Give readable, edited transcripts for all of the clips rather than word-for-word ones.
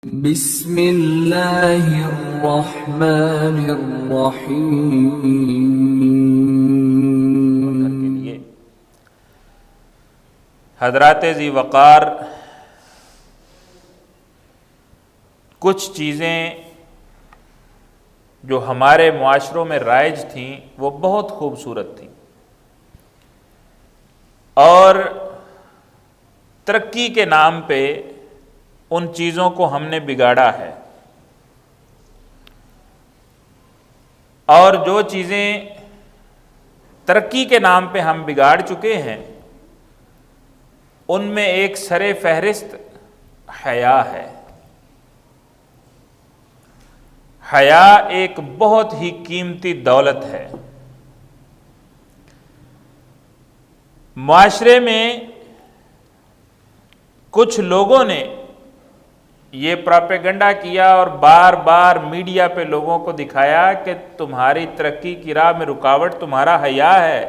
بسم اللہ الرحمن الرحیم۔ حضرات ذی وقار کچھ چیزیں جو ہمارے معاشروں میں رائج تھیں وہ بہت خوبصورت تھیں، اور ترقی کے نام پہ ان چیزوں کو ہم نے بگاڑا ہے، اور جو چیزیں ترقی کے نام پہ ہم بگاڑ چکے ہیں ان میں ایک سر فہرست حیا ہے۔ حیا ایک بہت ہی قیمتی دولت ہے۔ معاشرے میں کچھ لوگوں نے یہ پروپیگنڈا کیا اور بار بار میڈیا پہ لوگوں کو دکھایا کہ تمہاری ترقی کی راہ میں رکاوٹ تمہارا حیا ہے۔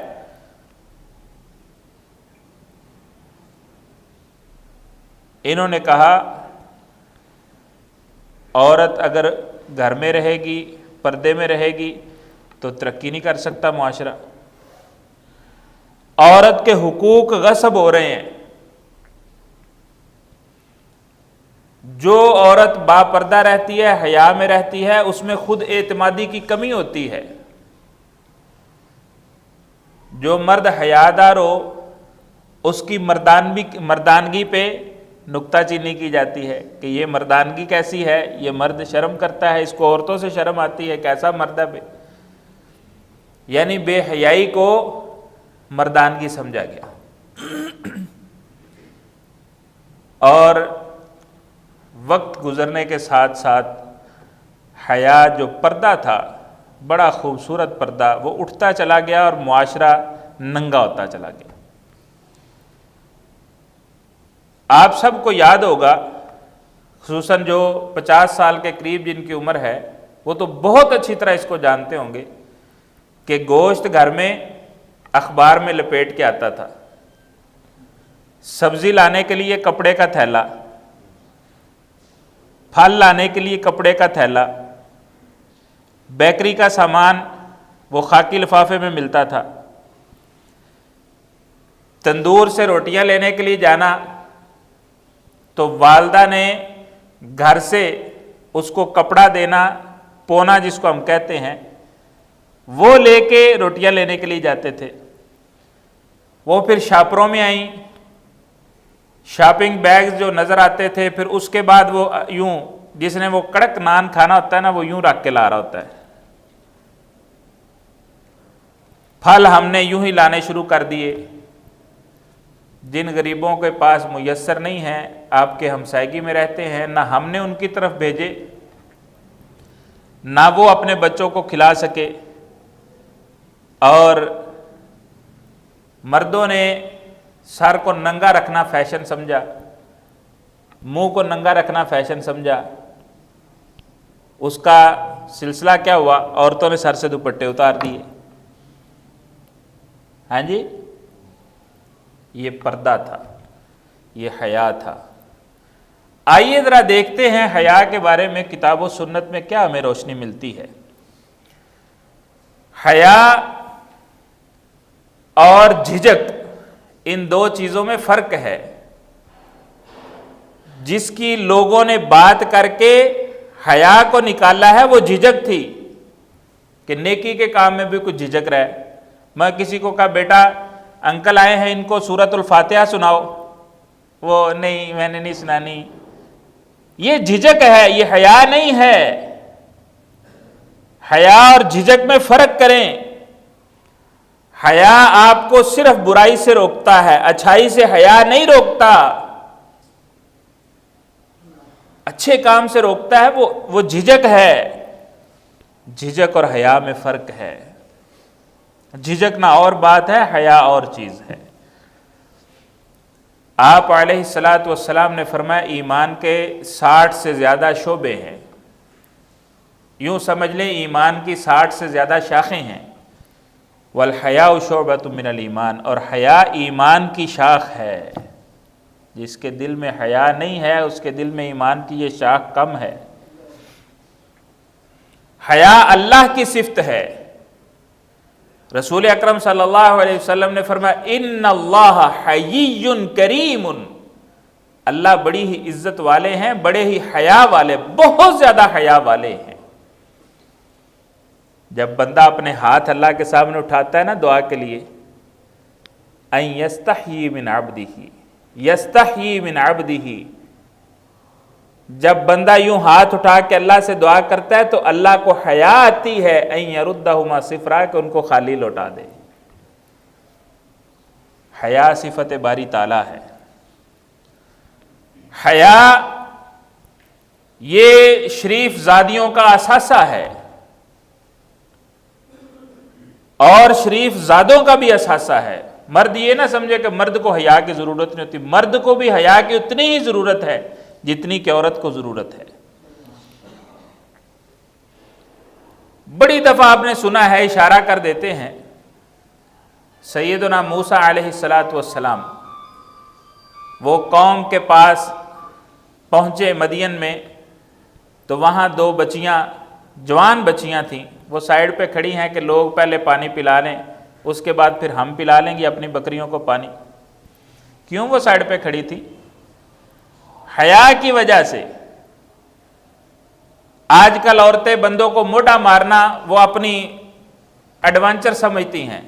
انہوں نے کہا عورت اگر گھر میں رہے گی، پردے میں رہے گی تو ترقی نہیں کر سکتا معاشرہ۔ عورت کے حقوق غصب ہو رہے ہیں۔ جو عورت باپردہ رہتی ہے، حیا میں رہتی ہے، اس میں خود اعتمادی کی کمی ہوتی ہے۔ جو مرد حیادار ہو اس کی مردانگی پہ نکتہ چینی کی جاتی ہے کہ یہ مردانگی کیسی ہے، یہ مرد شرم کرتا ہے، اس کو عورتوں سے شرم آتی ہے، کیسا مرد ہے۔ یعنی بے حیائی کو مردانگی سمجھا گیا، اور وقت گزرنے کے ساتھ ساتھ حیا جو پردہ تھا، بڑا خوبصورت پردہ، وہ اٹھتا چلا گیا اور معاشرہ ننگا ہوتا چلا گیا۔ آپ سب کو یاد ہوگا، خصوصاً جو 50 سال کے قریب جن کی عمر ہے وہ تو بہت اچھی طرح اس کو جانتے ہوں گے کہ گوشت گھر میں اخبار میں لپیٹ کے آتا تھا، سبزی لانے کے لیے کپڑے کا تھیلا، پھل لانے کے لیے کپڑے کا تھیلا، بیکری کا سامان وہ خاکی لفافے میں ملتا تھا، تندور سے روٹیاں لینے کے لیے جانا تو والدہ نے گھر سے اس کو کپڑا دینا، پونا جس کو ہم کہتے ہیں، وہ لے کے روٹیاں لینے کے لیے جاتے تھے۔ وہ پھر شاپروں میں آئیں، شاپنگ بیگز جو نظر آتے تھے، پھر اس کے بعد وہ یوں جس نے وہ کڑک نان کھانا ہوتا ہے نا، وہ یوں رکھ کے لا رہا ہوتا ہے۔ پھل ہم نے یوں ہی لانے شروع کر دیے۔ جن غریبوں کے پاس میسر نہیں ہیں، آپ کے ہمسائیگی میں رہتے ہیں، نہ ہم نے ان کی طرف بھیجے، نہ وہ اپنے بچوں کو کھلا سکے، اور مردوں نے سر کو ننگا رکھنا فیشن سمجھا، منہ کو ننگا رکھنا فیشن سمجھا۔ اس کا سلسلہ کیا ہوا؟ عورتوں نے سر سے دوپٹے اتار دیے۔ ہاں جی، یہ پردہ تھا، یہ حیا تھا۔ آئیے ذرا دیکھتے ہیں حیا کے بارے میں کتاب و سنت میں کیا ہمیں روشنی ملتی ہے۔ حیا اور جھجک، ان دو چیزوں میں فرق ہے۔ جس کی لوگوں نے بات کر کے حیا کو نکالا ہے وہ جھجک تھی کہ نیکی کے کام میں بھی کچھ جھجک رہا ہے۔ میں کسی کو کہا بیٹا انکل آئے ہیں، ان کو سورۃ الفاتحہ سناؤ، وہ نہیں میں نے نہیں سنانی۔ یہ جھجک ہے، یہ حیا نہیں ہے۔ حیا اور جھجک میں فرق کریں۔ حیا آپ کو صرف برائی سے روکتا ہے، اچھائی سے حیا نہیں روکتا، اچھے کام سے روکتا ہے، وہ جھجک ہے۔ جھجک اور حیا میں فرق ہے۔ جھجکنا اور بات ہے، حیا اور چیز ہے۔ آپ علیہ الصلاۃ والسلام نے فرمایا ایمان کے 60 سے زیادہ شعبے ہیں، یوں سمجھ لیں ایمان کی 60 سے زیادہ شاخیں ہیں۔ والحیاء شعبۃ من الایمان، اور حیا ایمان کی شاخ ہے۔ جس کے دل میں حیا نہیں ہے اس کے دل میں ایمان کی یہ شاخ کم ہے۔ حیا اللہ کی صفت ہے۔ رسول اکرم صلی اللہ علیہ وسلم نے فرمایا ان اللہ حیی کریم، اللہ بڑی ہی عزت والے ہیں، بڑے ہی حیا والے، بہت زیادہ حیا والے ہیں۔ جب بندہ اپنے ہاتھ اللہ کے سامنے اٹھاتا ہے نا دعا کے لیے، ان یستحیی من عبدہ، یستحیی من عبدہ، جب بندہ یوں ہاتھ اٹھا کے اللہ سے دعا کرتا ہے تو اللہ کو حیا آتی ہے ان یردہما صفرا، کہ ان کو خالی لوٹا دے۔ حیا صفت باری تعالیٰ ہے۔ حیا یہ شریف زادیوں کا اثاثہ ہے، اور شریف زادوں کا بھی اثاثہ ہے۔ مرد یہ نہ سمجھے کہ مرد کو حیا کی ضرورت نہیں ہوتی، مرد کو بھی حیا کی اتنی ہی ضرورت ہے جتنی کہ عورت کو ضرورت ہے۔ بڑی دفعہ آپ نے سنا ہے، اشارہ کر دیتے ہیں، سیدنا موسیٰ علیہ السلام وہ قوم کے پاس پہنچے مدین میں، تو وہاں دو بچیاں، جوان بچیاں تھیں، وہ سائیڈ پہ کھڑی ہیں کہ لوگ پہلے پانی پلا لیں، اس کے بعد پھر ہم پلا لیں گے اپنی بکریوں کو پانی۔ کیوں وہ سائیڈ پہ کھڑی تھی؟ حیا کی وجہ سے۔ آج کل عورتیں بندوں کو موٹا مارنا وہ اپنی ایڈونچر سمجھتی ہیں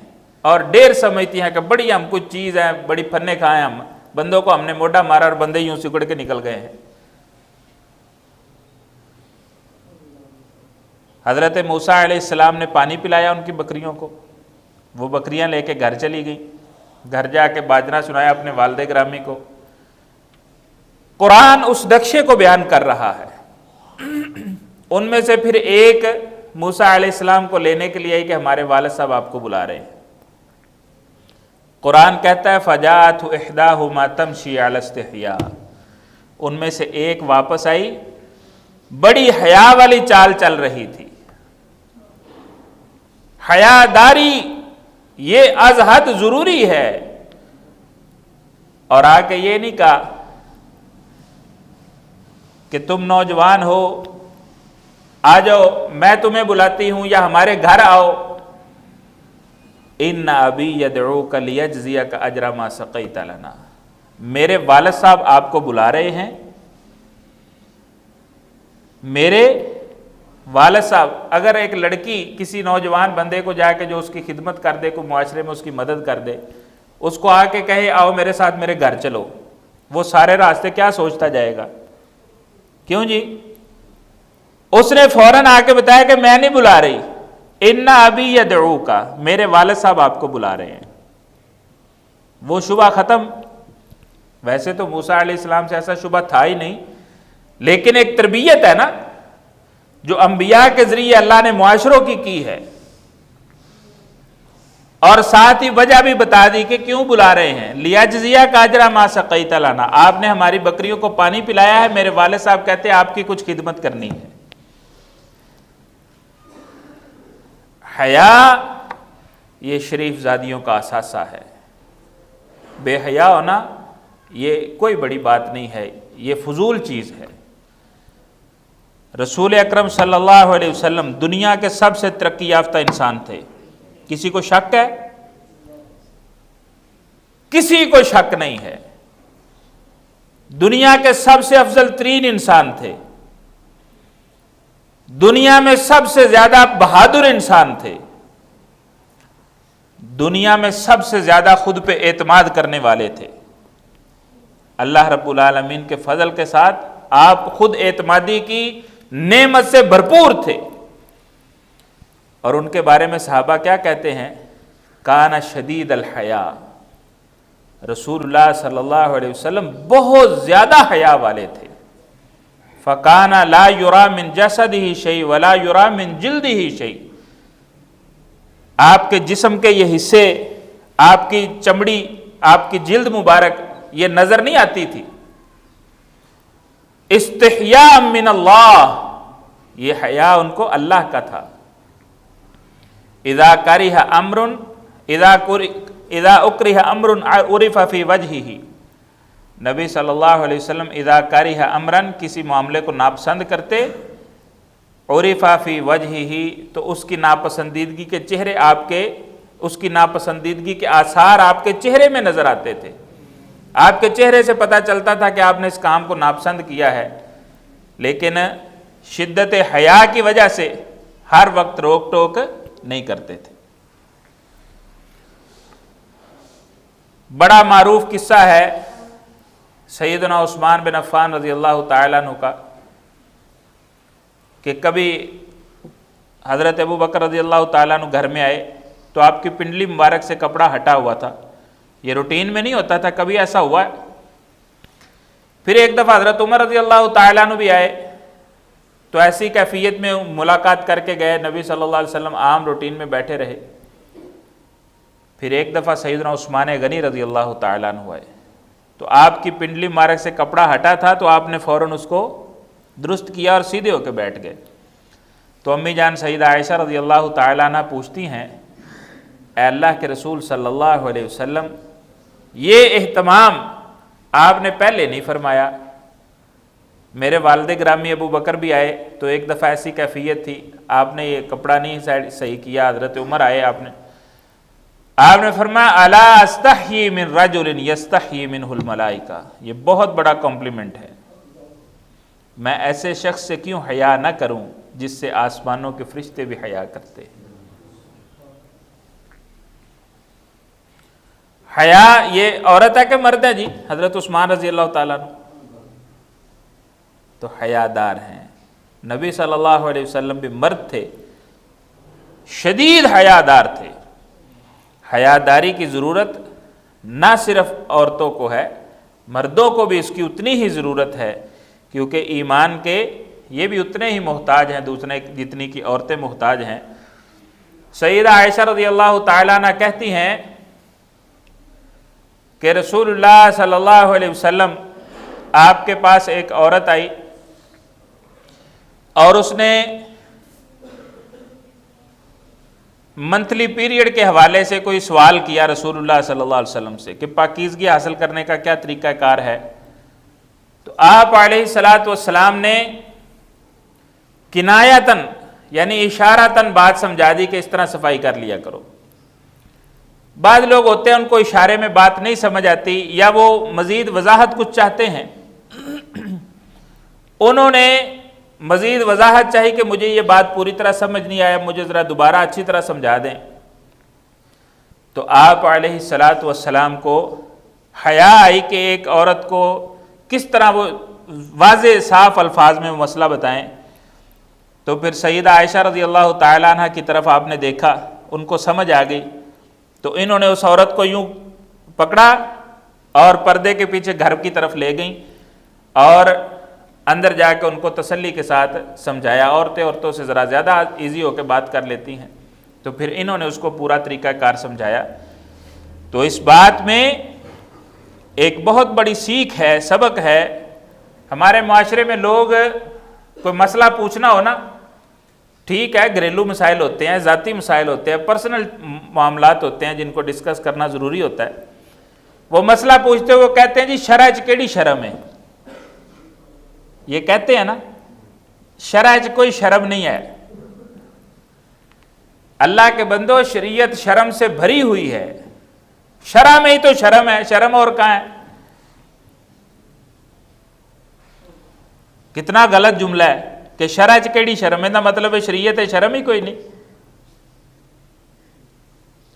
اور ڈیر سمجھتی ہیں کہ بڑی ہم کچھ چیز ہے، بڑی پھنے کھائیں ہم، بندوں کو ہم نے موٹا مارا اور بندے یوں سکڑ کے نکل گئے ہیں۔ حضرت موسیٰ علیہ السلام نے پانی پلایا ان کی بکریوں کو، وہ بکریاں لے کے گھر چلی گئیں، گھر جا کے باجنا سنایا اپنے والد گرامی کو۔ قرآن اس نقشے کو بیان کر رہا ہے۔ ان میں سے پھر ایک موسیٰ علیہ السلام کو لینے کے لیے آئی کہ ہمارے والد صاحب آپ کو بلا رہے ہیں۔ قرآن کہتا ہے فَجَاءَتْهُ إِحْدَاهُمَا تَمْشِي عَلَى اسْتِحْيَاءٍ، ان میں سے ایک واپس آئی، بڑی حیا والی چال چل رہی تھی۔ حیاداری یہ از حد ضروری ہے، اور آ کے یہ نہیں کہا کہ تم نوجوان ہو آ جاؤ میں تمہیں بلاتی ہوں یا ہمارے گھر آؤ، ان ابی یدعوک لیجزیک اجر ما سقیت لنا، میرے والد صاحب آپ کو بلا رہے ہیں۔ میرے والد صاحب، اگر ایک لڑکی کسی نوجوان بندے کو جا کے جو اس کی خدمت کر دے، کوئی معاشرے میں اس کی مدد کر دے، اس کو آ کے کہے آؤ میرے ساتھ میرے گھر چلو، وہ سارے راستے کیا سوچتا جائے گا؟ کیوں جی؟ اس نے فوراً آ کے بتایا کہ میں نہیں بلا رہی، ان ابی یدعوک، میرے والد صاحب آپ کو بلا رہے ہیں۔ وہ شبہ ختم۔ ویسے تو موسیٰ علیہ السلام سے ایسا شبہ تھا ہی نہیں، لیکن ایک تربیت ہے نا جو انبیاء کے ذریعے اللہ نے معاشروں کی ہے، اور ساتھ ہی وجہ بھی بتا دی کہ کیوں بلا رہے ہیں۔ لیجزیک اجر ما سقیت لنا، آپ نے ہماری بکریوں کو پانی پلایا ہے، میرے والد صاحب کہتے ہیں آپ کی کچھ خدمت کرنی ہے۔ حیا یہ شریف زادیوں کا اثاثہ ہے۔ بے حیا ہونا یہ کوئی بڑی بات نہیں ہے، یہ فضول چیز ہے۔ رسول اکرم صلی اللہ علیہ وسلم دنیا کے سب سے ترقی یافتہ انسان تھے، کسی کو شک ہے؟ کسی کو شک نہیں ہے۔ دنیا کے سب سے افضل ترین انسان تھے، دنیا میں سب سے زیادہ بہادر انسان تھے، دنیا میں سب سے زیادہ خود پہ اعتماد کرنے والے تھے۔ اللہ رب العالمین کے فضل کے ساتھ آپ خود اعتمادی کی نعمت سے بھرپور تھے، اور ان کے بارے میں صحابہ کیا کہتے ہیں؟ کان شدید الحیا، رسول اللہ صلی اللہ علیہ وسلم بہت زیادہ حیا والے تھے۔ فکان لا یرا من جسدہ شیء ولا یرا من جلدہ شیء، آپ کے جسم کے یہ حصے، آپ کی چمڑی، آپ کی جلد مبارک یہ نظر نہیں آتی تھی۔ استحیاء من اللہ، یہ حیا ان کو اللہ کا تھا۔ اذا کرہ امر اذا اکرہ امر عرف فی وجہہ، نبی صلی اللہ علیہ وسلم اذا کرہ امرن کسی معاملے کو ناپسند کرتے، عرف فی وجہہ تو اس کی ناپسندیدگی کے چہرے آپ کے، اس کی ناپسندیدگی کے آثار آپ کے چہرے میں نظر آتے تھے، آپ کے چہرے سے پتہ چلتا تھا کہ آپ نے اس کام کو ناپسند کیا ہے، لیکن شدت حیا کی وجہ سے ہر وقت روک ٹوک نہیں کرتے تھے۔ بڑا معروف قصہ ہے سیدنا عثمان بن عفان رضی اللہ تعالیٰ عنہ کا، کہ کبھی حضرت ابو بکر رضی اللہ تعالیٰ عنہ گھر میں آئے تو آپ کی پنڈلی مبارک سے کپڑا ہٹا ہوا تھا، یہ روٹین میں نہیں ہوتا تھا، کبھی ایسا ہوا ہے۔ پھر ایک دفعہ حضرت عمر رضی اللہ تعالیٰ عنہ بھی آئے تو ایسی کیفیت میں ملاقات کر کے گئے، نبی صلی اللہ علیہ وسلم عام روٹین میں بیٹھے رہے۔ پھر ایک دفعہ سیدنا عثمان غنی رضی اللہ تعالیٰ عنہ آئے تو آپ کی پنڈلی مبارک سے کپڑا ہٹا تھا تو آپ نے فوراً اس کو درست کیا اور سیدھے ہو کے بیٹھ گئے۔ تو امی جان سیدہ عائشہ رضی اللہ تعالیٰ عنہ پوچھتی ہیں، اے اللہ کے رسول صلی اللہ علیہ وسلم، یہ اہتمام آپ نے پہلے نہیں فرمایا۔ میرے والد گرامی ابو بکر بھی آئے تو ایک دفعہ ایسی کیفیت تھی، آپ نے یہ کپڑا نہیں صحیح کیا، حضرت عمر آئے، آپ نے فرمایا الا استحیی من رجل یستحیی منہ الملائکہ، یہ بہت بڑا کمپلیمنٹ ہے، میں ایسے شخص سے کیوں حیا نہ کروں جس سے آسمانوں کے فرشتے بھی حیا کرتے ہیں۔ حیا یہ عورت ہے کہ مرد ہے جی؟ حضرت عثمان رضی اللہ تعالیٰ عنہ تو حیادار ہیں۔ نبی صلی اللہ علیہ وسلم بھی مرد تھے، شدید حیادار تھے۔ حیاداری کی ضرورت نہ صرف عورتوں کو ہے، مردوں کو بھی اس کی اتنی ہی ضرورت ہے، کیونکہ ایمان کے یہ بھی اتنے ہی محتاج ہیں دوسرے جتنی کی عورتیں محتاج ہیں۔ سیدہ عائشہ رضی اللہ تعالیٰ عنہ کہتی ہیں کہ رسول اللہ صلی اللہ علیہ وسلم آپ کے پاس ایک عورت آئی اور اس نے منتھلی پیریڈ کے حوالے سے کوئی سوال کیا رسول اللہ صلی اللہ علیہ وسلم سے کہ پاکیزگی حاصل کرنے کا کیا طریقہ کار ہے۔ تو آپ علیہ الصلاۃ والسلام نے کنایتاً یعنی اشارتاً بات سمجھا دی کہ اس طرح صفائی کر لیا کرو۔ بعض لوگ ہوتے ہیں ان کو اشارے میں بات نہیں سمجھ آتی یا وہ مزید وضاحت کچھ چاہتے ہیں، انہوں نے مزید وضاحت چاہی کہ مجھے یہ بات پوری طرح سمجھ نہیں آیا، مجھے ذرا دوبارہ اچھی طرح سمجھا دیں۔ تو آپ علیہ الصلاۃ والسلام کو حیا آئی کہ ایک عورت کو کس طرح وہ واضح صاف الفاظ میں وہ مسئلہ بتائیں۔ تو پھر سیدہ عائشہ رضی اللہ تعالیٰ عنہ کی طرف آپ نے دیکھا، ان کو سمجھ آ گئی، تو انہوں نے اس عورت کو یوں پکڑا اور پردے کے پیچھے گھر کی طرف لے گئیں اور اندر جا کے ان کو تسلی کے ساتھ سمجھایا۔ عورتوں سے ذرا زیادہ ایزی ہو کے بات کر لیتی ہیں، تو پھر انہوں نے اس کو پورا طریقہ کار سمجھایا۔ تو اس بات میں ایک بہت بڑی سیکھ ہے، سبق ہے۔ ہمارے معاشرے میں لوگ کوئی مسئلہ پوچھنا ہو نا، ٹھیک ہے گھریلو مسائل ہوتے ہیں، ذاتی مسائل ہوتے ہیں، پرسنل معاملات ہوتے ہیں جن کو ڈسکس کرنا ضروری ہوتا ہے، وہ مسئلہ پوچھتے ہوئے وہ کہتے ہیں جی شرع چ کیڑی شرم ہے، یہ کہتے ہیں نا شرع چ کوئی شرم نہیں ہے۔ اللہ کے بندو شریعت شرم سے بھری ہوئی ہے، شرع میں ہی تو شرم ہے، شرم اور کہاں ہے؟ کتنا غلط جملہ ہے کہ شرع چ کیڑی شرم ہے، مطلب ہے شریعت ہے شرم ہی کوئی نہیں۔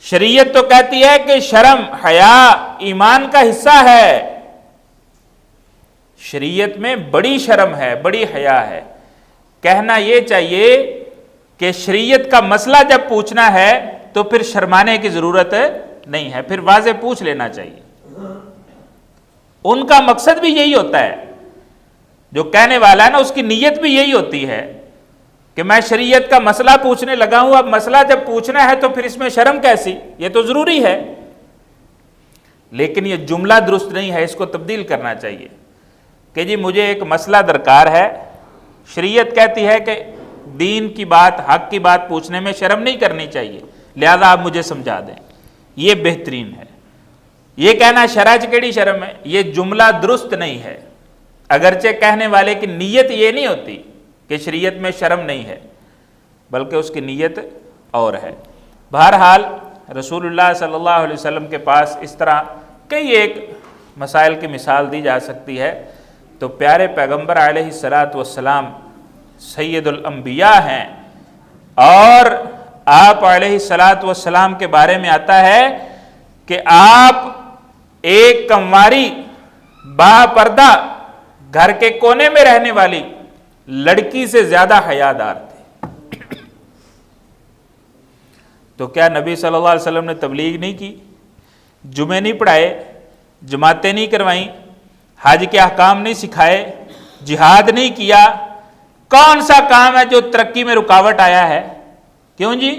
شریعت تو کہتی ہے کہ شرم حیا ایمان کا حصہ ہے، شریعت میں بڑی شرم ہے، بڑی حیا ہے۔ کہنا یہ چاہیے کہ شریعت کا مسئلہ جب پوچھنا ہے تو پھر شرمانے کی ضرورت نہیں ہے، پھر واضح پوچھ لینا چاہیے۔ ان کا مقصد بھی یہی ہوتا ہے، جو کہنے والا ہے نا اس کی نیت بھی یہی ہوتی ہے کہ میں شریعت کا مسئلہ پوچھنے لگا ہوں، اب مسئلہ جب پوچھنا ہے تو پھر اس میں شرم کیسی، یہ تو ضروری ہے۔ لیکن یہ جملہ درست نہیں ہے، اس کو تبدیل کرنا چاہیے کہ جی مجھے ایک مسئلہ درکار ہے، شریعت کہتی ہے کہ دین کی بات حق کی بات پوچھنے میں شرم نہیں کرنی چاہیے، لہذا آپ مجھے سمجھا دیں، یہ بہترین ہے۔ یہ کہنا شرع چ کیڑی شرم ہے، یہ جملہ درست نہیں ہے، اگرچہ کہنے والے کی نیت یہ نہیں ہوتی کہ شریعت میں شرم نہیں ہے، بلکہ اس کی نیت اور ہے۔ بہرحال رسول اللہ صلی اللہ علیہ وسلم کے پاس اس طرح کئی ایک مسائل کی مثال دی جا سکتی ہے، تو پیارے پیغمبر علیہ الصلاۃ والسلام سید الانبیاء ہیں، اور آپ علیہ الصلاۃ والسلام کے بارے میں آتا ہے کہ آپ ایک کنواری با پردہ گھر کے کونے میں رہنے والی لڑکی سے زیادہ حیادار تھے۔ تو کیا نبی صلی اللہ علیہ وسلم نے تبلیغ نہیں کی، جمعے نہیں پڑھائے، جماعتیں نہیں کروائیں، حج کے احکام نہیں سکھائے، جہاد نہیں کیا؟ کون سا کام ہے جو ترقی میں رکاوٹ آیا ہے؟ کیوں جی؟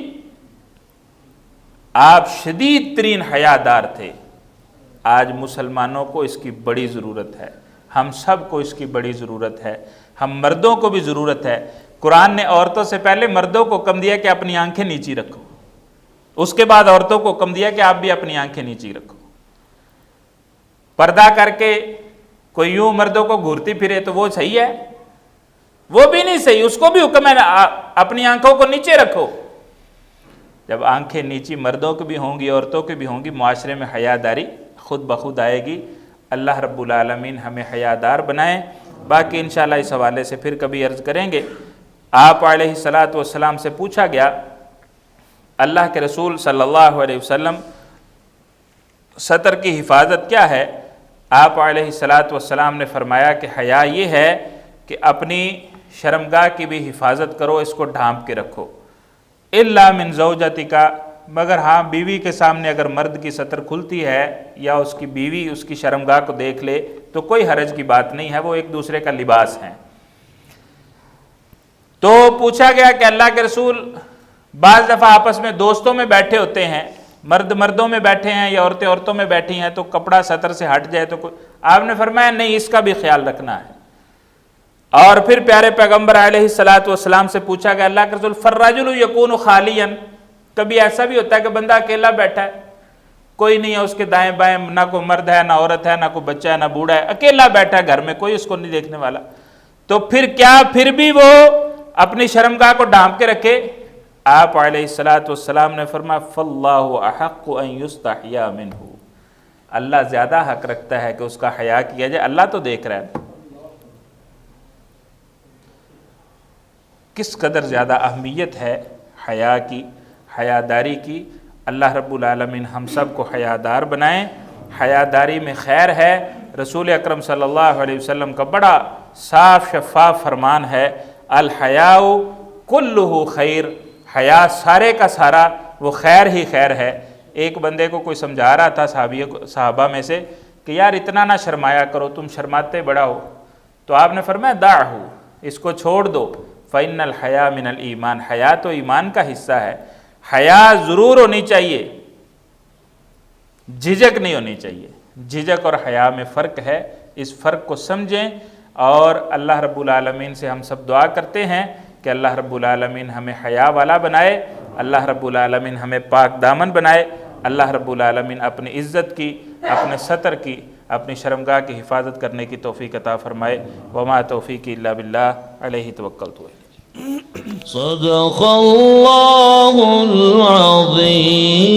آپ شدید ترین حیادار تھے۔ آج مسلمانوں کو اس کی بڑی ضرورت ہے، ہم سب کو اس کی بڑی ضرورت ہے، ہم مردوں کو بھی ضرورت ہے۔ قرآن نے عورتوں سے پہلے مردوں کو حکم دیا کہ اپنی آنکھیں نیچی رکھو، اس کے بعد عورتوں کو حکم دیا کہ آپ بھی اپنی آنکھیں نیچی رکھو۔ پردہ کر کے کوئی یوں مردوں کو گھورتی پھرے تو وہ صحیح ہے؟ وہ بھی نہیں صحیح، اس کو بھی حکم ہے اپنی آنکھوں کو نیچے رکھو۔ جب آنکھیں نیچی مردوں کی بھی ہوں گی، عورتوں کی بھی ہوں گی، معاشرے میں حیاداری خود بخود آئے گی۔ اللہ رب العالمین ہمیں حیادار بنائیں۔ باقی انشاءاللہ اس حوالے سے پھر کبھی عرض کریں گے۔ آپ علیہ الصلاۃ والسلام سے پوچھا گیا، اللہ کے رسول صلی اللہ علیہ وسلم سطر کی حفاظت کیا ہے؟ آپ علیہ الصلاۃ والسلام نے فرمایا کہ حیا یہ ہے کہ اپنی شرمگاہ کی بھی حفاظت کرو، اس کو ڈھانپ کے رکھو۔ الا من زوجتک، مگر ہاں بیوی کے سامنے اگر مرد کی سطر کھلتی ہے یا اس کی بیوی اس کی شرمگاہ کو دیکھ لے تو کوئی حرج کی بات نہیں ہے، وہ ایک دوسرے کا لباس ہیں۔ تو پوچھا گیا کہ اللہ کے رسول بعض دفعہ آپس میں دوستوں میں بیٹھے ہوتے ہیں، مرد مردوں میں بیٹھے ہیں یا عورتیں عورتوں میں بیٹھی ہیں، تو کپڑا سطر سے ہٹ جائے تو کوئی، آپ نے فرمایا نہیں، اس کا بھی خیال رکھنا ہے۔ اور پھر پیارے پیغمبر علیہ الصلاۃ والسلام سے پوچھا گیا، اللہ کے رسول فالرجل یکون خالیا، کبھی ایسا بھی ہوتا ہے کہ بندہ اکیلا بیٹھا ہے، کوئی نہیں ہے اس کے دائیں بائیں، نہ کوئی مرد ہے، نہ عورت ہے، نہ کوئی بچہ ہے، نہ بوڑھا ہے، اکیلا بیٹھا ہے گھر میں، کوئی اس کو نہیں دیکھنے والا، تو پھر کیا پھر بھی وہ اپنی شرمگاہ کو ڈھانپ کے رکھے؟ آپ علیہ الصلاۃ والسلام نے فرمایا فاللہ احق ان یستحیا منہ، اللہ زیادہ حق رکھتا ہے کہ اس کا حیا کیا جائے، اللہ تو دیکھ رہا ہے۔ کس قدر زیادہ اہمیت ہے حیا کی، حیاداری کی۔ اللہ رب العالمین ہم سب کو حیادار بنائیں۔ حیاداری میں خیر ہے۔ رسول اکرم صلی اللہ علیہ وسلم کا بڑا صاف شفاف فرمان ہے، الحیاء کلہ خیر، حیا سارے کا سارا وہ خیر ہی خیر ہے۔ ایک بندے کو کوئی سمجھا رہا تھا صحابہ میں سے کہ یار اتنا نہ شرمایا کرو، تم شرماتے بڑا ہو، تو آپ نے فرمایا دعہ، اس کو چھوڑ دو، فإن الحیا من الایمان، حیا تو ایمان کا حصہ ہے۔ حیا ضرور ہونی چاہیے، جھجک نہیں ہونی چاہیے۔ جھجک اور حیا میں فرق ہے، اس فرق کو سمجھیں، اور اللہ رب العالمین سے ہم سب دعا کرتے ہیں کہ اللہ رب العالمین ہمیں حیا والا بنائے، اللہ رب العالمین ہمیں پاک دامن بنائے، اللہ رب العالمین اپنی عزت کی، اپنے ستر کی، اپنی شرمگاہ کی حفاظت کرنے کی توفیق عطا فرمائے۔ وما توفیقی الا باللہ، علیہ توکلت۔ صدق اللہ العظیم۔